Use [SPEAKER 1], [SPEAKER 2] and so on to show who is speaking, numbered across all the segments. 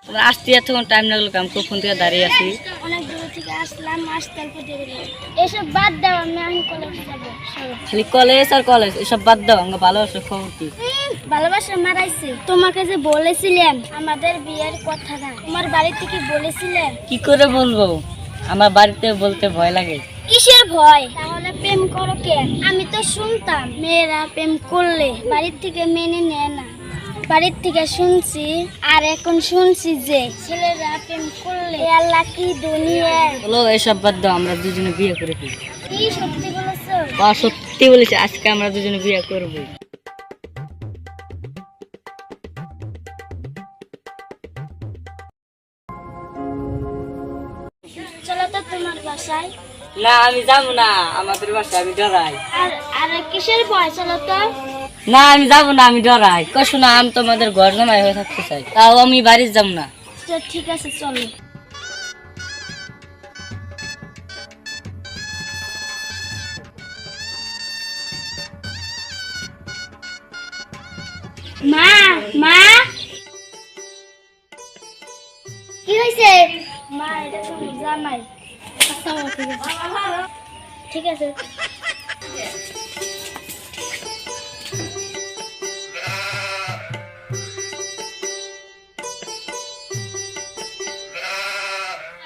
[SPEAKER 1] আসতে এতক্ষণ টাইম লাগলো, কাম কখন থেকে দাঁড়িয়ে আছি।
[SPEAKER 2] অনেক দূর থেকে আসলাম, আসতে অল্প দেরি হলো। এসব বাদ দাও, আমি কলেজ যাবো।
[SPEAKER 1] খালি কলেজ আর কলেজ, এসব বাদ দাও। আমাকে ভালোবাসার খবর কি?
[SPEAKER 2] ভালোবাসা মারাইছে। তোমাকে যে বলেছিলাম আমাদের বিয়ের কথাটা, তোমার বাড়ি থেকে বলেছিলেন।
[SPEAKER 1] কি করে বলবো? আমার বাড়িতে বলতে ভয় লাগে।
[SPEAKER 2] কিসের ভয়? তাহলে প্রেম করো কে? আমি তো শুনতাম মেয়েরা প্রেম করলে বাড়ির থেকে মেনে নেয় না। বাড়ির থেকে শুনছি, আর এখন শুনছি যে ছেলেরা প্রেম করলে আল্লাহ কি দুনিয়া।
[SPEAKER 1] বলো এসব বাদ দাও, আমরা দুজনে বিয়ে করে ফেলি।
[SPEAKER 2] কি সত্যি বলেছো?
[SPEAKER 1] সত্যি বলেছি, আজকে আমরা দুজনে বিয়ে করবো।
[SPEAKER 2] চলো তো তোমার বাসায়।
[SPEAKER 1] না আমি যাবো না, আমাদের বাসায় আমি ডরাই।
[SPEAKER 2] আর আর কিসের ভয়? চলো তো।
[SPEAKER 1] না আমি যাবো না, আমি ডরাই। কষ্ট না, আমি তোমাদের ঘর জামাই হয়ে থাকতে চাই, তাও আমি বাড়ি যাবো না।
[SPEAKER 2] ঠিক আছে চলো। মা, মা, কি হয়েছে? মা, এটা তো জামাই। আচ্ছা ঠিক আছে।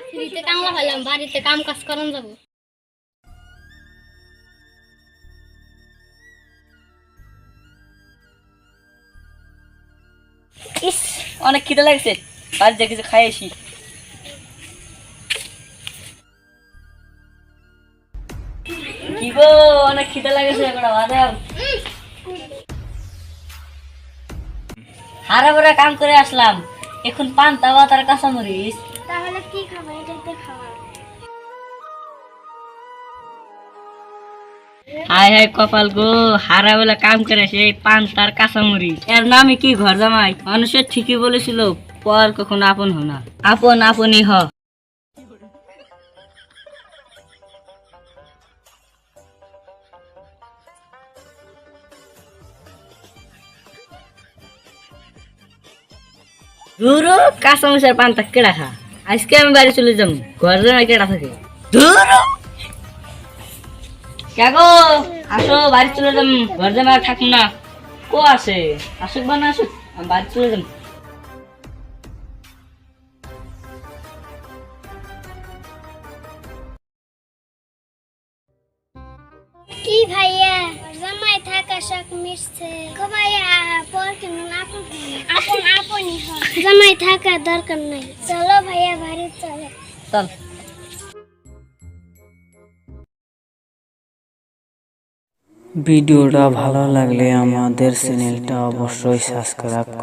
[SPEAKER 2] ফ্রিতে কামলা হলাম, বাড়িতে কাম কাজ করান যাবো।
[SPEAKER 1] ইস, অনেক খিদে লাগছে, বাড়িতে কিছু খাই আসি। কি গো, অনেক খিদে লাগেছে, একটা বাদাম। হারা ভরা কাম করে আসলাম, এখন পান্তা ভাত আর কাঁচামরিচ।
[SPEAKER 2] তাহলে কি খাবো? এটাতে খাওয়া।
[SPEAKER 1] হায় হায় কপাল গো, হারা বেলা কাম করে আসে পান্তা আর কাঁচামরিচ। এর নামে কি ঘর জামাই? মানুষের ঠিকই বলেছিল, পর কখনো আপন হো না, আপন আপনই হ। ধুরো, কাঁচামরিচ আর পান্তা কেডা খা? আজকে আমি বাড়ি চলে যাবো, ঘর জামাই কেডা থাকে? ধুরো, কেগো আসো, বাড়ি চলে যাম, ঘর জামাই আর থাকুন না। কো আছে? আসুক বা না আসুক, আমি বাড়ি চলে যাম।
[SPEAKER 2] কি ভাইয়া, জামাই থাকা শখ মিশছে গো ভাইয়া। পর কেন আপন আপন আপনই হয়, জামাই থাকা দরকার নাই। চলো ভাইয়া বাড়ি চলো।
[SPEAKER 1] চল।
[SPEAKER 3] ভিডিওটা ভালো লাগলে আমাদের চ্যানেলটা অবশ্যই সাবস্ক্রাইব করুন।